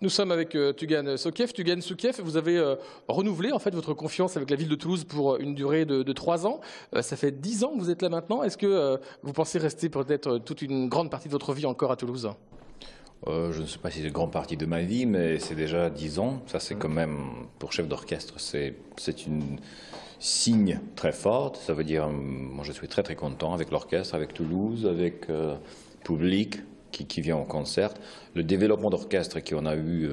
Nous sommes avec Tugan Sokhiev. Tugan Sokhiev, vous avez renouvelé en fait votre confiance avec la ville de Toulouse pour une durée de 3 ans. Ça fait 10 ans que vous êtes là maintenant. Est-ce que vous pensez rester peut-être toute une grande partie de votre vie encore à Toulouse? Je ne sais pas si c'est une grande partie de ma vie, mais c'est déjà 10 ans. Ça, c'est quand même, pour chef d'orchestre, c'est une signe très forte. Ça veut dire, moi je suis très très content avec l'orchestre, avec Toulouse, avec le public qui vient au concert. Le développement d'orchestre qu'on a eu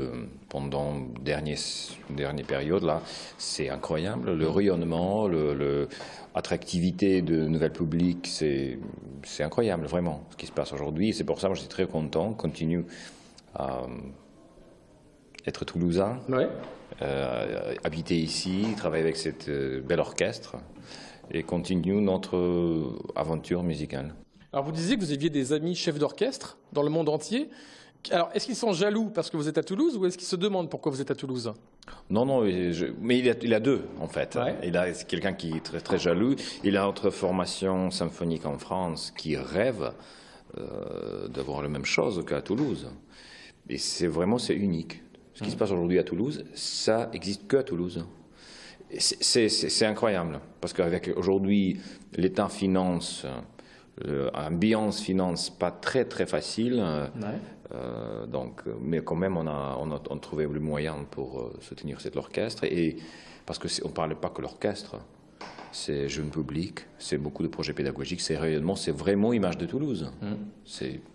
pendant dernière période, là, c'est incroyable. Le rayonnement, l'attractivité de nouvelles publics, c'est incroyable, vraiment, ce qui se passe aujourd'hui. C'est pour ça que je suis très content, continue à être toulousain, Ouais. Habiter ici, travailler avec cette bel orchestre et continue notre aventure musicale. Alors vous disiez que vous aviez des amis chefs d'orchestre dans le monde entier. Alors est-ce qu'ils sont jaloux parce que vous êtes à Toulouse ou est-ce qu'ils se demandent pourquoi vous êtes à Toulouse? Non, mais il a deux en fait. Ouais. Il a quelqu'un qui est très très jaloux. Il a notre formation symphonique en France qui rêve d'avoir la même chose qu'à Toulouse. Et c'est unique. Ce qui se passe aujourd'hui à Toulouse, ça existe qu'à Toulouse. C'est incroyable parce qu'avec aujourd'hui l'État finance. L'ambiance finance pas très très facile, mais quand même on a trouvé le moyen pour soutenir cet orchestre et parce que on ne parle pas que l'orchestre, c'est jeune public, c'est beaucoup de projets pédagogiques, c'est rayonnement, c'est vraiment image de Toulouse.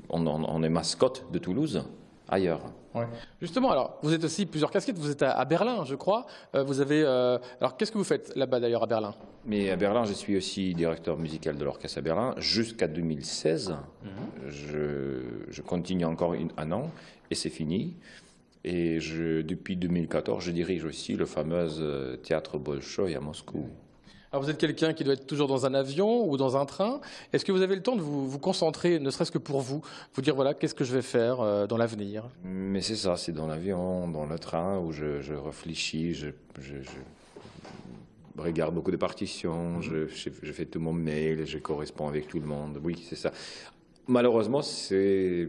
On est mascotte de Toulouse ailleurs. Ouais. Justement, alors vous êtes aussi plusieurs casquettes. Vous êtes à Berlin, je crois. Vous avez. Alors qu'est-ce que vous faites là-bas d'ailleurs à Berlin? Mais à Berlin, je suis aussi directeur musical de l'orchestre à Berlin jusqu'à 2016. Je continue encore un an et c'est fini. Et depuis 2014, je dirige aussi le fameux théâtre Bolchoï à Moscou. Alors vous êtes quelqu'un qui doit être toujours dans un avion ou dans un train. Est-ce que vous avez le temps de vous concentrer, ne serait-ce que pour vous dire voilà, qu'est-ce que je vais faire dans l'avenir? Mais c'est ça, c'est dans l'avion, dans le train où je réfléchis, je regarde beaucoup de partitions, je fais tout mon mail, je corresponds avec tout le monde. Oui, c'est ça. Malheureusement, c'est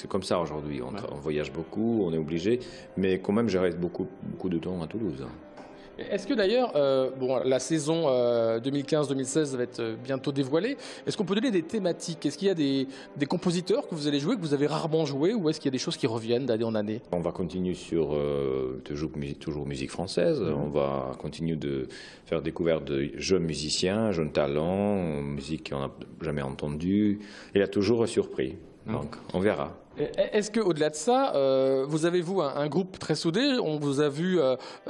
comme ça aujourd'hui. On voyage beaucoup, on est obligé, mais quand même, je reste beaucoup de temps à Toulouse. Est-ce que d'ailleurs, la saison 2015-2016 va être bientôt dévoilée. Est-ce qu'on peut donner des thématiques? Est-ce qu'il y a des compositeurs que vous allez jouer, que vous avez rarement joué, ou est-ce qu'il y a des choses qui reviennent d'année en année? On va continuer sur toujours musique française. On va continuer de faire découvrir de jeunes musiciens, jeunes talents, musique qu'on n'a jamais entendue. Il a toujours surpris. Donc, on verra. Est-ce qu'au-delà de ça, vous avez, un groupe très soudé? On vous a vu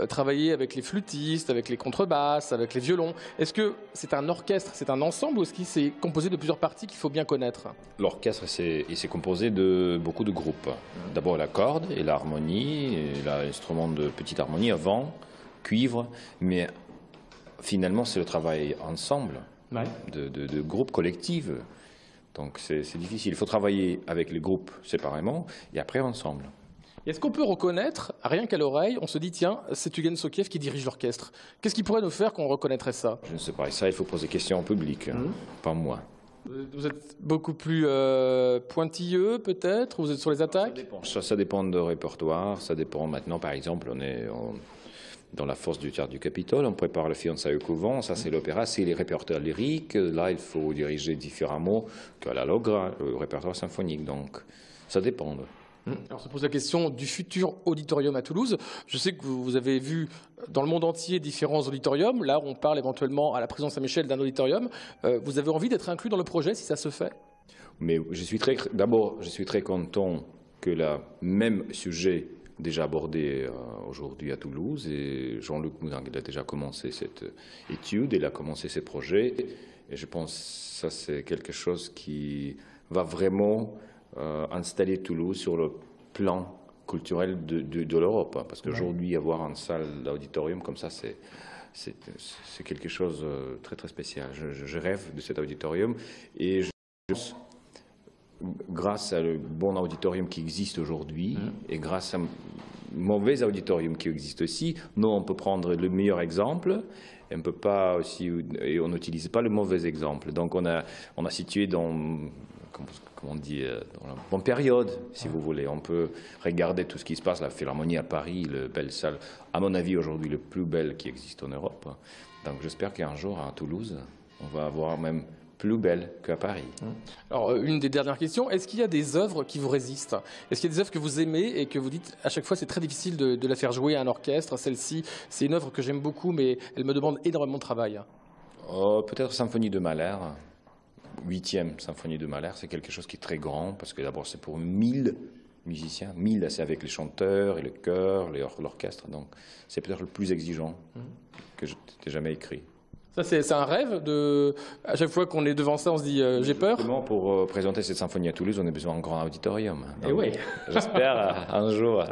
travailler avec les flûtistes, avec les contrebasses, avec les violons. Est-ce que c'est un orchestre, c'est un ensemble, ou est-ce qu'il s'est composé de plusieurs parties qu'il faut bien connaître? L'orchestre, il s'est composé de beaucoup de groupes. D'abord la corde et l'harmonie, et l'instrument de petite harmonie avant, cuivre, mais finalement c'est le travail ensemble, de groupes collectifs. Donc c'est difficile. Il faut travailler avec les groupes séparément et après ensemble. Est-ce qu'on peut reconnaître, rien qu'à l'oreille, on se dit tiens, c'est Tugan Sokhiev qui dirige l'orchestre? Qu'est-ce qui pourrait nous faire qu'on reconnaîtrait ça? Je ne sais pas. Et ça, il faut poser question au public, pas moi. Vous êtes beaucoup plus pointilleux peut-être? Vous êtes sur les attaques? Ça dépend de répertoire. Ça dépend maintenant, par exemple, on est dans la force du théâtre du Capitole, on prépare le fiançailles au couvent, ça c'est l'opéra, c'est les répertoires lyriques, là il faut diriger différemment qu'à la Logra, le répertoire symphonique, donc ça dépend. Alors se pose la question du futur auditorium à Toulouse. Je sais que vous avez vu dans le monde entier différents auditoriums, là on parle éventuellement à la prison Saint-Michel d'un auditorium. Vous avez envie d'être inclus dans le projet si ça se fait? Mais d'abord, je suis très content que le même sujet déjà abordé aujourd'hui à Toulouse et Jean-Luc Moudin a déjà commencé cette étude, il a commencé ses projets et je pense que ça c'est quelque chose qui va vraiment installer Toulouse sur le plan culturel de l'Europe parce qu'aujourd'hui avoir une salle d'auditorium comme ça c'est quelque chose de très très spécial. Je rêve de cet auditorium et grâce à le bon auditorium qui existe aujourd'hui et grâce à un mauvais auditorium qui existe aussi, nous on peut prendre le meilleur exemple et on peut pas aussi et on n'utilise pas le mauvais exemple. Donc on a situé comme on dit, dans la bonne période, si vous voulez. On peut regarder tout ce qui se passe, la Philharmonie à Paris, le belle salle, à mon avis, aujourd'hui, le plus belle qui existe en Europe. Donc j'espère qu'un jour, à Toulouse, on va avoir même plus belle qu'à Paris. Alors, une des dernières questions, est-ce qu'il y a des œuvres qui vous résistent? Est-ce qu'il y a des œuvres que vous aimez et que vous dites à chaque fois c'est très difficile de la faire jouer à un orchestre? Celle-ci, c'est une œuvre que j'aime beaucoup, mais elle me demande énormément de travail. Peut-être Symphonie de Mahler, 8e Symphonie de Mahler, c'est quelque chose qui est très grand, parce que d'abord c'est pour 1000 musiciens, 1000 c'est avec les chanteurs et le chœur, l'orchestre, donc c'est peut-être le plus exigeant que j'ai jamais écrit. Ça, c'est un rêve à chaque fois qu'on est devant ça, on se dit j'ai peur. Justement, pour présenter cette symphonie à Toulouse, on a besoin d'un grand auditorium. Et oui. J'espère un jour